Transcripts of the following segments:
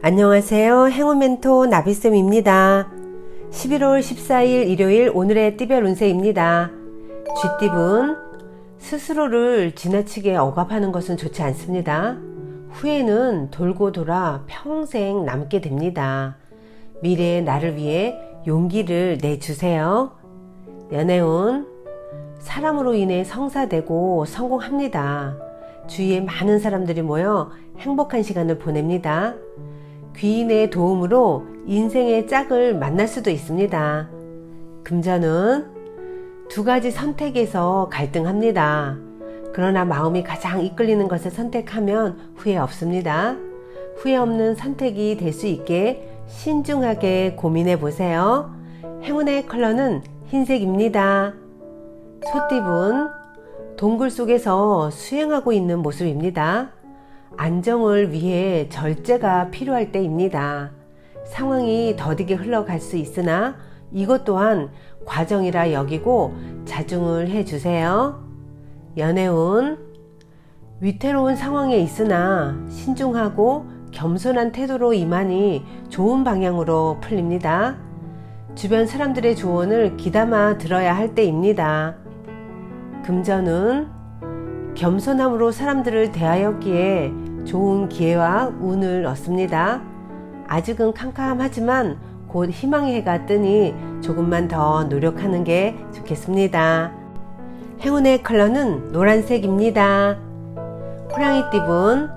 안녕하세요. 행운멘토 나비쌤입니다. 11월 14일 일요일 오늘의 띠별 운세입니다. 쥐띠분, 스스로를 지나치게 억압하는 것은 좋지 않습니다. 후회는 돌고 돌아 평생 남게 됩니다. 미래의 나를 위해 용기를 내주세요. 연애운, 사람으로 인해 성사되고 성공합니다. 주위에 많은 사람들이 모여 행복한 시간을 보냅니다. 귀인의 도움으로 인생의 짝을 만날 수도 있습니다. 금전은 두 가지 선택에서 갈등합니다. 그러나 마음이 가장 이끌리는 것을 선택하면 후회 없습니다. 후회 없는 선택이 될 수 있게 신중하게 고민해 보세요. 행운의 컬러는 흰색입니다. 소띠분, 동굴 속에서 수행하고 있는 모습입니다. 안정을 위해 절제가 필요할 때입니다. 상황이 더디게 흘러갈 수 있으나 이것 또한 과정이라 여기고 자중을 해주세요. 연애운, 위태로운 상황에 있으나 신중하고 겸손한 태도로 임하니 좋은 방향으로 풀립니다. 주변 사람들의 조언을 귀담아 들어야 할 때입니다. 금전은 겸손함으로 사람들을 대하였기에 좋은 기회와 운을 얻습니다. 아직은 캄캄하지만 곧 희망의 해가 뜨니 조금만 더 노력하는 게 좋겠습니다. 행운의 컬러는 노란색입니다. 호랑이띠분,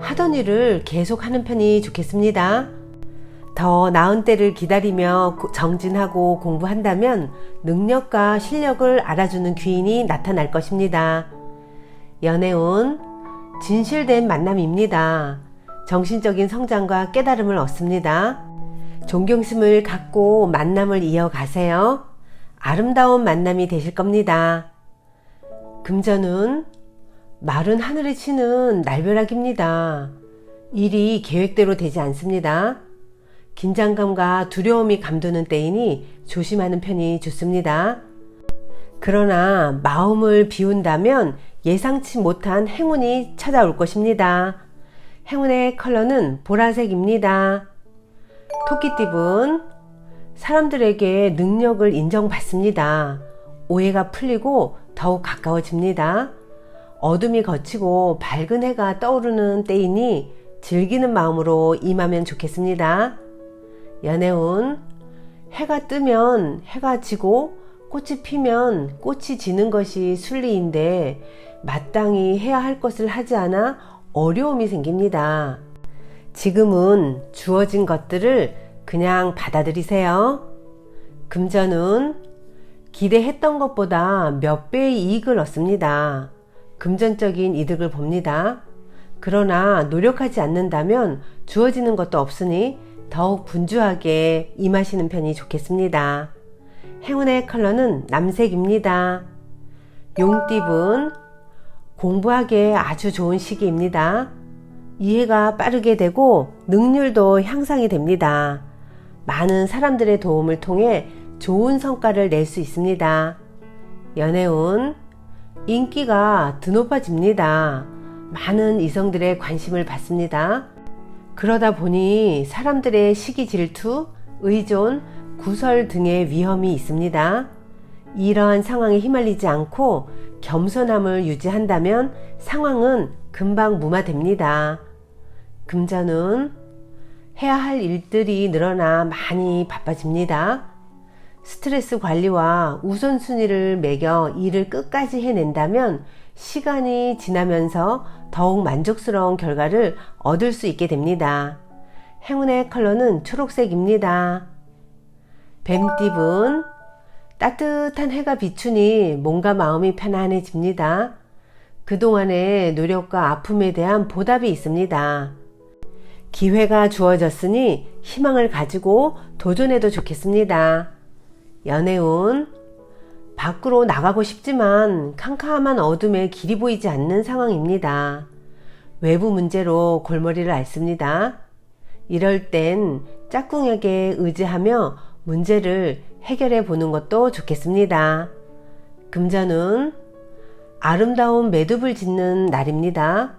하던 일을 계속 하는 편이 좋겠습니다. 더 나은 때를 기다리며 정진하고 공부한다면 능력과 실력을 알아주는 귀인이 나타날 것입니다. 연애운, 진실된 만남입니다. 정신적인 성장과 깨달음을 얻습니다. 존경심을 갖고 만남을 이어가세요. 아름다운 만남이 되실 겁니다. 금전운, 마른 하늘에 치는 날벼락입니다. 일이 계획대로 되지 않습니다. 긴장감과 두려움이 감도는 때이니 조심하는 편이 좋습니다. 그러나 마음을 비운다면 예상치 못한 행운이 찾아올 것입니다. 행운의 컬러는 보라색입니다. 토끼띠분, 사람들에게 능력을 인정받습니다. 오해가 풀리고 더욱 가까워집니다. 어둠이 걷히고 밝은 해가 떠오르는 때이니 즐기는 마음으로 임하면 좋겠습니다. 연애운, 해가 뜨면 해가 지고 꽃이 피면 꽃이 지는 것이 순리인데 마땅히 해야 할 것을 하지 않아 어려움이 생깁니다. 지금은 주어진 것들을 그냥 받아들이세요. 금전운, 기대했던 것보다 몇 배의 이익을 얻습니다. 금전적인 이득을 봅니다. 그러나 노력하지 않는다면 주어지는 것도 없으니 더욱 분주하게 임하시는 편이 좋겠습니다. 행운의 컬러는 남색입니다. 용띠분, 공부하기에 아주 좋은 시기입니다. 이해가 빠르게 되고 능률도 향상이 됩니다. 많은 사람들의 도움을 통해 좋은 성과를 낼 수 있습니다. 연애운, 인기가 드높아집니다. 많은 이성들의 관심을 받습니다. 그러다 보니 사람들의 시기 질투, 의존, 구설 등의 위험이 있습니다. 이러한 상황에 휘말리지 않고 겸손함을 유지한다면 상황은 금방 무마됩니다. 금전은 해야 할 일들이 늘어나 많이 바빠집니다. 스트레스 관리와 우선순위를 매겨 일을 끝까지 해낸다면 시간이 지나면서 더욱 만족스러운 결과를 얻을 수 있게 됩니다. 행운의 컬러는 초록색입니다. 뱀띠분, 따뜻한 해가 비추니 몸과 마음이 편안해집니다. 그동안의 노력과 아픔에 대한 보답이 있습니다. 기회가 주어졌으니 희망을 가지고 도전해도 좋겠습니다. 연애운, 밖으로 나가고 싶지만 캄캄한 어둠에 길이 보이지 않는 상황입니다. 외부 문제로 골머리를 앓습니다. 이럴 땐 짝꿍에게 의지하며 문제를 해결해 보는 것도 좋겠습니다. 금전은 아름다운 매듭을 짓는 날입니다.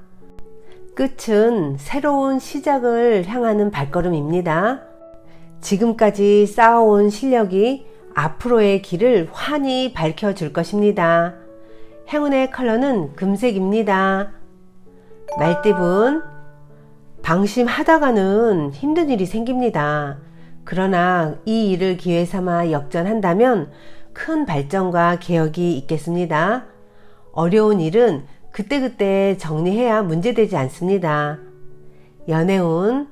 끝은 새로운 시작을 향하는 발걸음입니다. 지금까지 쌓아온 실력이 앞으로의 길을 환히 밝혀줄 것입니다. 행운의 컬러는 금색입니다. 말띠분, 방심하다가는 힘든 일이 생깁니다. 그러나 이 일을 기회 삼아 역전한다면 큰 발전과 개혁이 있겠습니다. 어려운 일은 그때그때 정리해야 문제되지 않습니다. 연애운,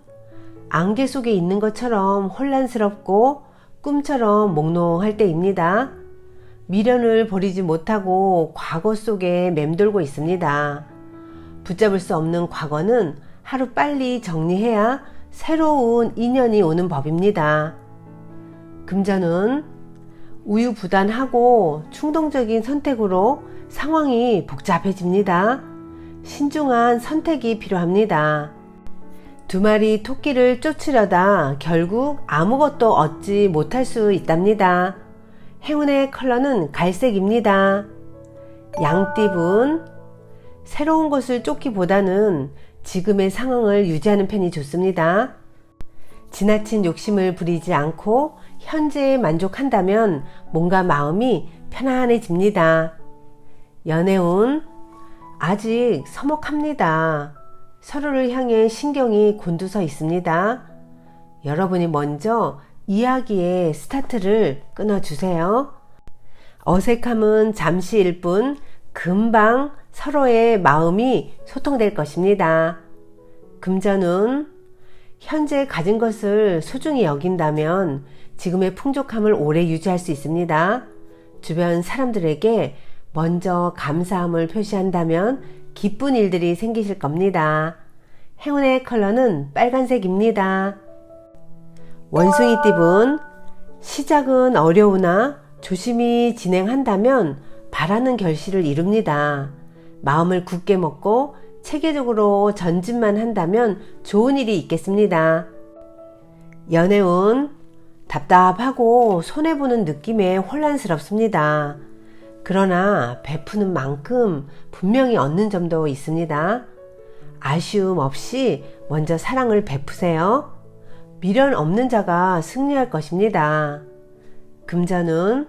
안개 속에 있는 것처럼 혼란스럽고 꿈처럼 몽롱할 때입니다. 미련을 버리지 못하고 과거 속에 맴돌고 있습니다. 붙잡을 수 없는 과거는 하루빨리 정리해야 새로운 인연이 오는 법입니다. 금전운, 우유부단하고 충동적인 선택으로 상황이 복잡해집니다. 신중한 선택이 필요합니다. 두 마리 토끼를 쫓으려다 결국 아무것도 얻지 못할 수 있답니다. 행운의 컬러는 갈색입니다. 양띠분, 새로운 것을 쫓기보다는 지금의 상황을 유지하는 편이 좋습니다. 지나친 욕심을 부리지 않고 현재에 만족한다면 몸과 마음이 편안해집니다. 연애운, 아직 서먹합니다. 서로를 향해 신경이 곤두서 있습니다. 여러분이 먼저 이야기의 스타트를 끊어주세요. 어색함은 잠시일 뿐 금방 서로의 마음이 소통될 것입니다. 금전운, 현재 가진 것을 소중히 여긴다면 지금의 풍족함을 오래 유지할 수 있습니다. 주변 사람들에게 먼저 감사함을 표시한다면 기쁜 일들이 생기실 겁니다. 행운의 컬러는 빨간색입니다. 원숭이띠분, 시작은 어려우나 조심히 진행한다면 바라는 결실을 이룹니다. 마음을 굳게 먹고 체계적으로 전진만 한다면 좋은 일이 있겠습니다. 연애운, 답답하고 손해보는 느낌에 혼란스럽습니다. 그러나 베푸는 만큼 분명히 얻는 점도 있습니다. 아쉬움 없이 먼저 사랑을 베푸세요. 미련 없는 자가 승리할 것입니다. 금전운,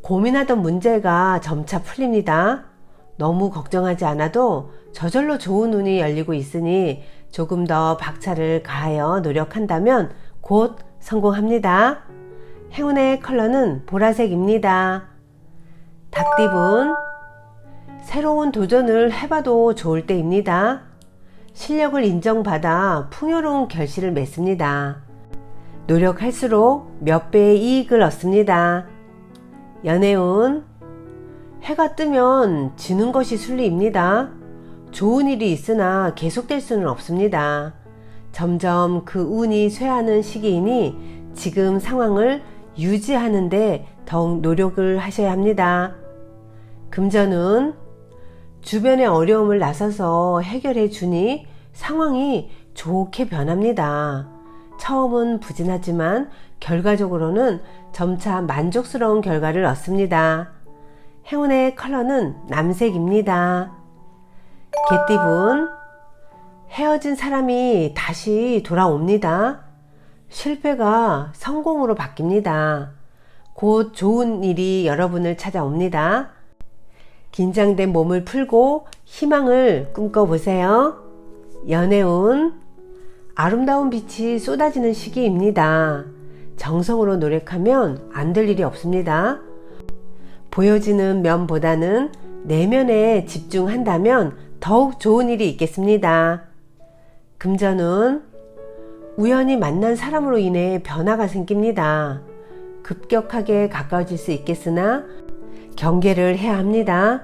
고민하던 문제가 점차 풀립니다. 너무 걱정하지 않아도 저절로 좋은 운이 열리고 있으니 조금 더 박차를 가하여 노력한다면 곧 성공합니다. 행운의 컬러는 보라색입니다. 닭띠분, 새로운 도전을 해봐도 좋을 때입니다. 실력을 인정받아 풍요로운 결실을 맺습니다. 노력할수록 몇 배의 이익을 얻습니다. 연애운, 해가 뜨면 지는 것이 순리입니다. 좋은 일이 있으나 계속될 수는 없습니다. 점점 그 운이 쇠하는 시기이니 지금 상황을 유지하는데 더욱 노력을 하셔야 합니다. 금전운, 주변의 어려움을 나서서 해결해 주니 상황이 좋게 변합니다. 처음은 부진하지만 결과적으로는 점차 만족스러운 결과를 얻습니다. 행운의 컬러는 남색입니다. 개띠분, 헤어진 사람이 다시 돌아옵니다. 실패가 성공으로 바뀝니다. 곧 좋은 일이 여러분을 찾아옵니다. 긴장된 몸을 풀고 희망을 꿈꿔보세요. 연애운, 아름다운 빛이 쏟아지는 시기입니다. 정성으로 노력하면 안 될 일이 없습니다. 보여지는 면보다는 내면에 집중한다면 더욱 좋은 일이 있겠습니다. 금전운, 우연히 만난 사람으로 인해 변화가 생깁니다. 급격하게 가까워질 수 있겠으나 경계를 해야 합니다.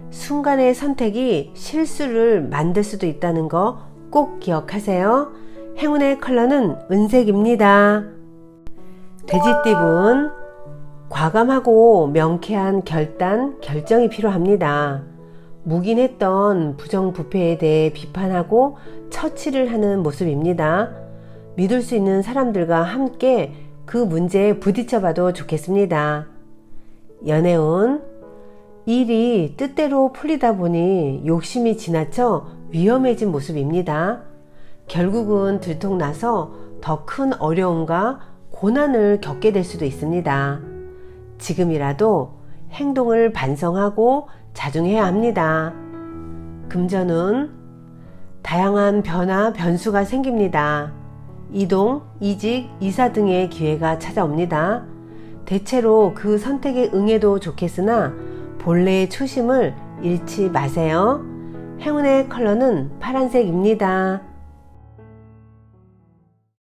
순간의 선택이 실수를 만들 수도 있다는 거 꼭 기억하세요. 행운의 컬러는 은색입니다. 돼지띠분, 과감하고 명쾌한 결정이 필요합니다. 묵인했던 부정부패에 대해 비판하고 처치를 하는 모습입니다. 믿을 수 있는 사람들과 함께 그 문제에 부딪혀봐도 좋겠습니다. 연애운, 일이 뜻대로 풀리다 보니 욕심이 지나쳐 위험해진 모습입니다. 결국은 들통나서 더 큰 어려움과 고난을 겪게 될 수도 있습니다. 지금이라도 행동을 반성하고 자중해야 합니다. 금전운, 다양한 변화, 변수가 생깁니다. 이동, 이직, 이사 등의 기회가 찾아옵니다. 대체로 그 선택에 응해도 좋겠으나 본래의 초심을 잃지 마세요. 행운의 컬러는 파란색입니다.